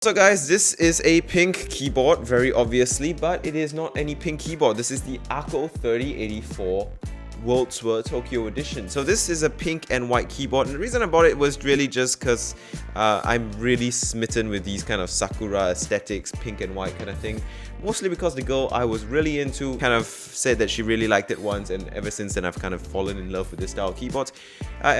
So guys, this is a pink keyboard, very obviously, but it is not any pink keyboard. This is the AKKO 3084 World Tour Tokyo Edition. So this is a pink and white keyboard, and the reason I bought it was really just because I'm really smitten with these kind of Sakura aesthetics, pink and white kind of thing. Mostly because the girl I was really into kind of said that she really liked it once, and ever since then I've kind of fallen in love with this style of keyboards.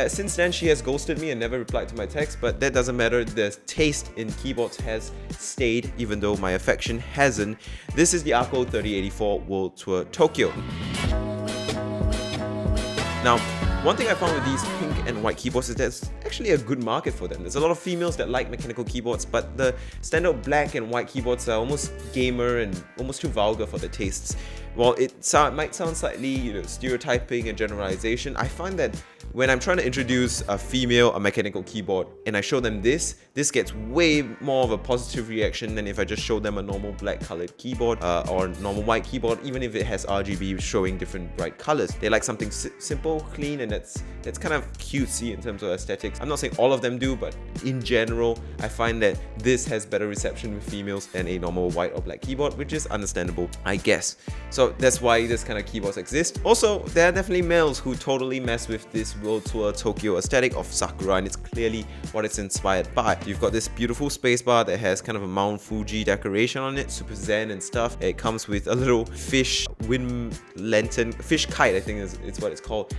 Since then she has ghosted me and never replied to my text, but that doesn't matter. The taste in keyboards has stayed even though my affection hasn't. This is the AKKO 3084 World Tour Tokyo. Now, one thing I found with these pink and white keyboards is there's actually a good market for them. There's a lot of females that like mechanical keyboards, but the standard black and white keyboards are almost gamer and almost too vulgar for their tastes. While it might sound slightly, stereotyping and generalization, I find that when I'm trying to introduce a female a mechanical keyboard and I show them this gets way more of a positive reaction than if I just show them a normal black colored keyboard or normal white keyboard, even if it has RGB showing different bright colors. They like something simple, clean, and that's kind of cutesy in terms of aesthetics. I'm not saying all of them do, but in general, I find that this has better reception with females than a normal white or black keyboard, which is understandable, I guess. So that's why this kind of keyboards exist. Also, there are definitely males who totally mess with this World Tour Tokyo aesthetic of Sakura, and it's clearly what it's inspired by. You've got this beautiful spacebar that has kind of a Mount Fuji decoration on it, super zen and stuff. It comes with a little fish wind lantern, fish kite I think is what it's called.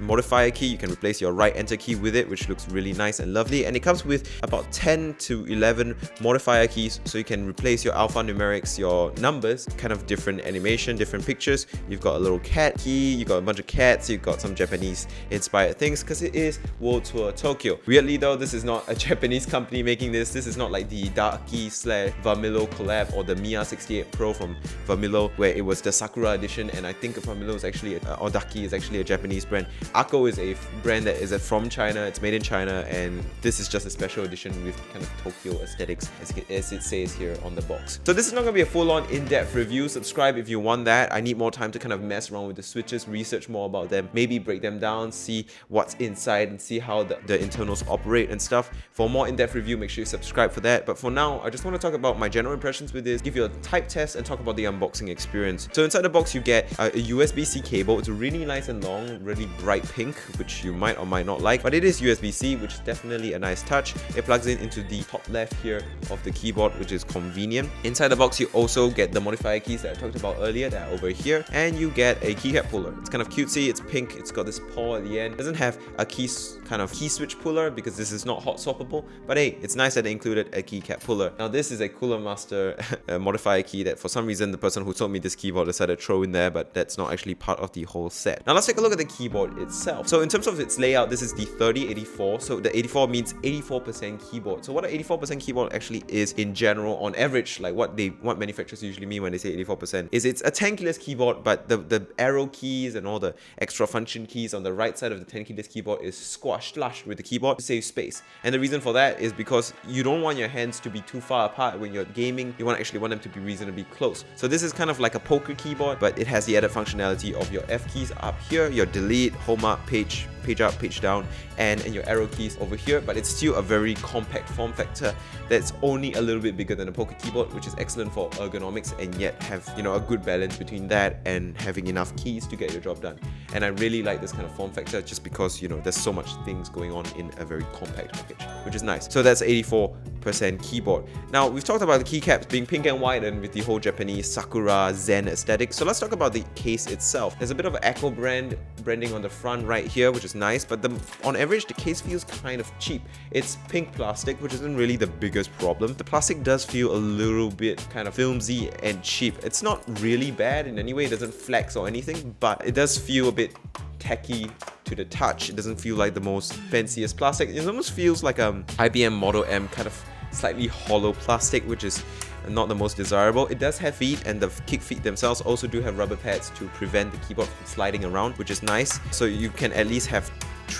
Modifier key, you can replace your right enter key with it, which looks really nice and lovely, and it comes with about 10 to 11 modifier keys, so you can replace your alphanumerics, your numbers, kind of different animation, different pictures. You've got a little cat key, you've got a bunch of cats, you've got some Japanese inspired things because it is World Tour Tokyo. Weirdly though, this is not a Japanese company making this. This is not like the ducky / Vermillo collab or the Miya 68 Pro from Vermillo, where it was the Sakura edition, and I think Vermillo is actually or Ducky is actually a Japanese brand. AKKO is a brand that is from China, it's made in China, and this is just a special edition with kind of Tokyo aesthetics as it says here on the box. So this is not going to be a full-on in-depth review. Subscribe if you want that. I need more time to kind of mess around with the switches, research more about them, maybe break them down, see what's inside and see how the internals operate and stuff. For more in-depth review, make sure you subscribe for that. But for now, I just want to talk about my general impressions with this, give you a type test, and talk about the unboxing experience. So inside the box you get a USB-C cable. It's really nice and long, really bright pink, which you might or might not like, but it is USB-C, which is definitely a nice touch. It plugs in into the top left here of the keyboard, which is convenient. Inside the box you also get the modifier keys that I talked about earlier that are over here, and you get a keycap puller. It's kind of cutesy, it's pink, it's got this paw at the end. It doesn't have a key switch puller because this is not hot swappable, but hey, it's nice that they included a keycap puller. Now this is a coolermaster modifier key that for some reason the person who sold me this keyboard decided to throw in there, but that's not actually part of the whole set. Now let's take a look at the keyboard itself. So in terms of its layout, this is the 3084. So the 84 means 84% keyboard. So what an 84% keyboard actually is in general, on average, like what manufacturers usually mean when they say 84%, is it's a 10 keyless keyboard, but the arrow keys and all the extra function keys on the right side of the 10 keyless keyboard is squashed flush with the keyboard to save space. And the reason for that is because you don't want your hands to be too far apart when you're gaming. You want them to be reasonably close. So this is kind of like a poker keyboard, but it has the added functionality of your F keys up here, your delete, home up, page up, page down, and your arrow keys over here, but it's still a very compact form factor that's only a little bit bigger than a poker keyboard, which is excellent for ergonomics, and yet have a good balance between that and having enough keys to get your job done. And I really like this kind of form factor just because there's so much things going on in a very compact package, which is nice. So that's 84% keyboard. Now we've talked about the keycaps being pink and white and with the whole Japanese Sakura Zen aesthetic. So let's talk about the case itself. There's a bit of AKKO branding on the front right here, which is nice, but on average the case feels kind of cheap. It's pink plastic, which isn't really the biggest problem. The plastic does feel a little bit kind of filmy and cheap. It's not really bad in any way, it doesn't flex or anything, but it does feel a bit tacky to the touch. It doesn't feel like the most fanciest plastic. It almost feels like IBM Model M kind of slightly hollow plastic, which is not the most desirable. It does have feet, and the kick feet themselves also do have rubber pads to prevent the keyboard from sliding around, which is nice. So you can at least have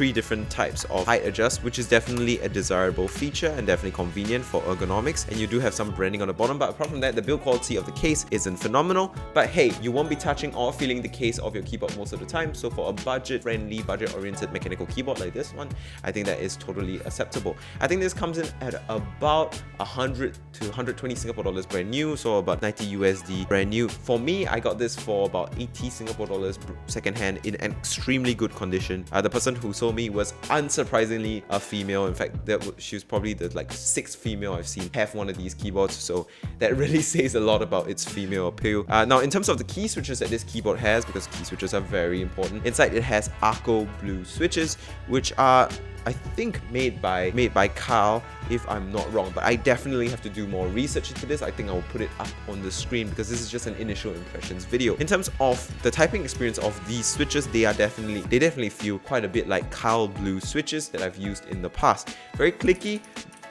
3 different types of height adjust, which is definitely a desirable feature and definitely convenient for ergonomics. And you do have some branding on the bottom, but apart from that, the build quality of the case isn't phenomenal. But hey, you won't be touching or feeling the case of your keyboard most of the time. So for a budget-friendly, budget-oriented mechanical keyboard like this one, I think that is totally acceptable. I think this comes in at about 100 to 120 Singapore dollars brand new, so about 90 USD brand new. For me, I got this for about 80 Singapore dollars secondhand in an extremely good condition. The person who sold me was unsurprisingly a female. In fact, she was probably the like 6th female I've seen have one of these keyboards, so that really says a lot about its female appeal. Now, in terms of the key switches that this keyboard has, because key switches are very important, inside it has AKKO blue switches, which are, I think, made by Carl, if I'm not wrong, but I definitely have to do more research into this. I think I will put it up on the screen because this is just an initial impressions video. In terms of the typing experience of these switches, they definitely feel quite a bit like Carl blue switches that I've used in the past. Very clicky.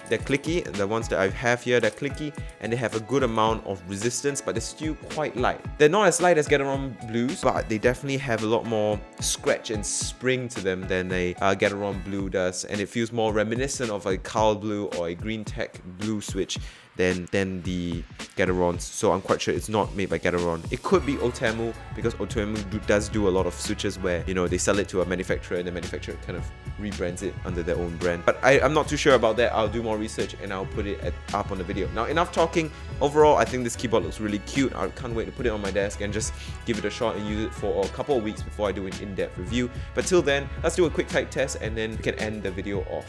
They're clicky, the ones that I have here, they're clicky, and they have a good amount of resistance, but they're still quite light. They're not as light as Gateron Blues, but they definitely have a lot more scratch and spring to them than a Gateron Blue does, and it feels more reminiscent of a Carl Blue or a GreenTech Blue switch than the Gaterons. So I'm quite sure it's not made by Gateron. It could be Otemu, because Otemu does do a lot of switches where, you know, they sell it to a manufacturer and the manufacturer kind of rebrands it under their own brand. But I'm not too sure about that. I'll do more research and I'll put it up on the video. Now, enough talking. Overall, I think this keyboard looks really cute. I can't wait to put it on my desk and just give it a shot and use it for a couple of weeks before I do an in-depth review. But till then, let's do a quick type test and then we can end the video off.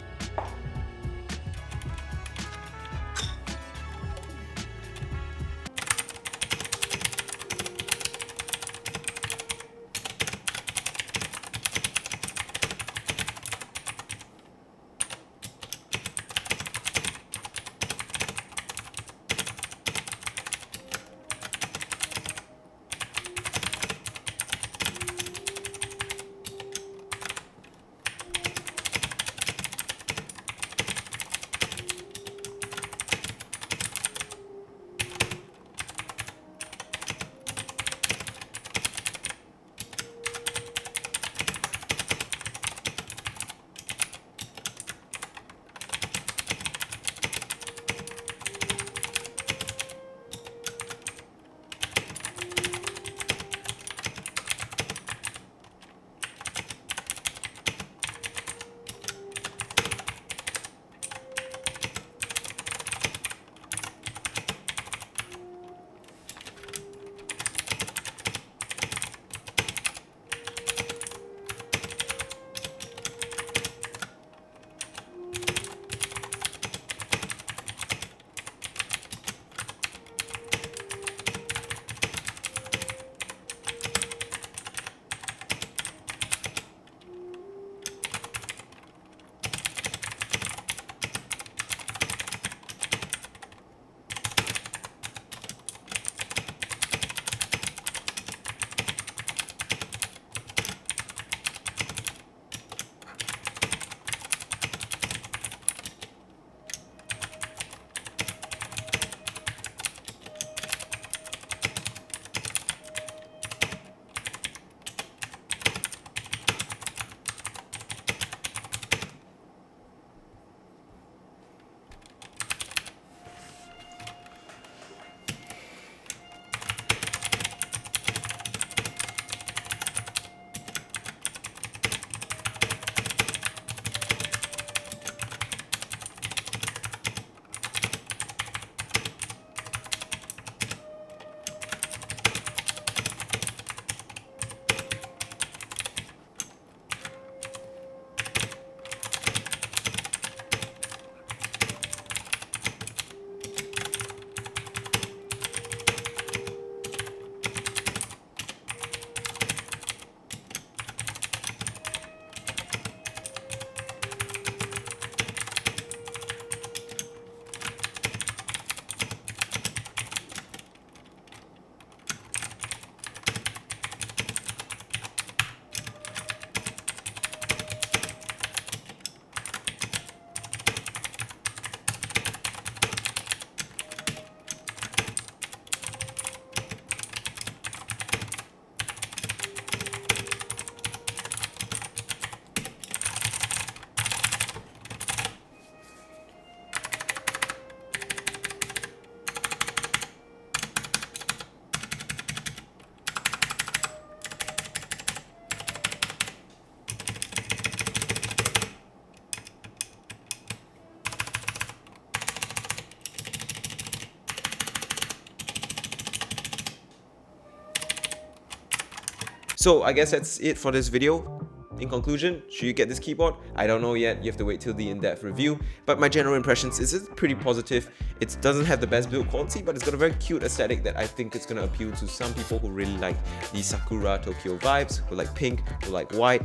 So I guess that's it for this video. In conclusion, should you get this keyboard? I don't know yet, you have to wait till the in-depth review, but my general impressions is it's pretty positive. It doesn't have the best build quality, but it's got a very cute aesthetic that I think is going to appeal to some people who really like the Sakura Tokyo vibes, who like pink, who like white.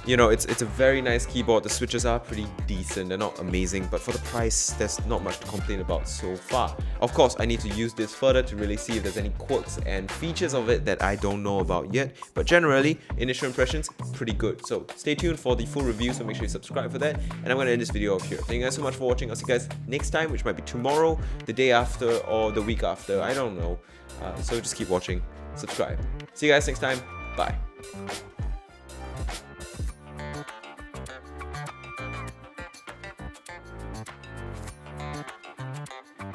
You know, it's a very nice keyboard. The switches are pretty decent, they're not amazing, but for the price, there's not much to complain about so far. Of course, I need to use this further to really see if there's any quirks and features of it that I don't know about yet, but generally, initial impressions, pretty good. So stay tuned for the full review, so make sure you subscribe for that, and I'm going to end this video off here. Thank you guys so much for watching. I'll see you guys next time, which might be tomorrow, the day after, or the week after, I don't know. So just keep watching, subscribe. See you guys next time, bye.